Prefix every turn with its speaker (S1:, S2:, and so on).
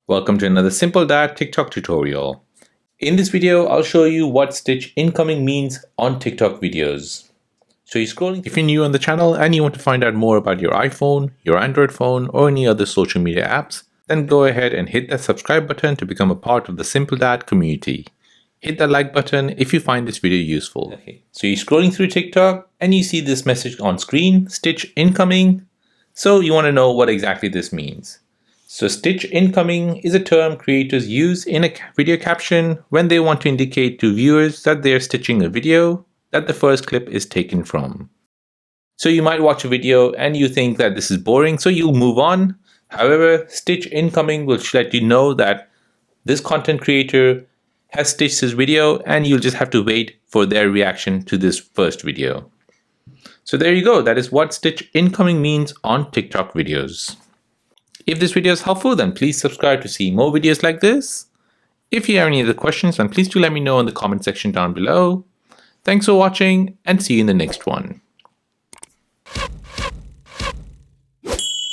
S1: Welcome to another Simple Dad TikTok tutorial. In this video, I'll show you what Stitch incoming means on TikTok videos. So you're scrolling. If you're new on the channel and you want to find out more about your iPhone, your Android phone, or any other social media apps, then go ahead and hit that subscribe button to become a part of the Simple Dad community. Hit that like button if you find this video useful. Okay. So you're scrolling through TikTok and you see this message on screen, Stitch incoming. So you want to know what exactly this means. So Stitch incoming is a term creators use in a video caption when they want to indicate to viewers that they're stitching a video that the first clip is taken from. So you might watch a video and you think that this is boring, so you'll move on. However, Stitch incoming will let you know that this content creator has stitched his video and you'll just have to wait for their reaction to this first video. So there you go. That is what Stitch incoming means on TikTok videos. If this video is helpful, then please subscribe to see more videos like this. If you have any other questions, then please do let me know in the comment section down below. Thanks for watching and see you in the next one.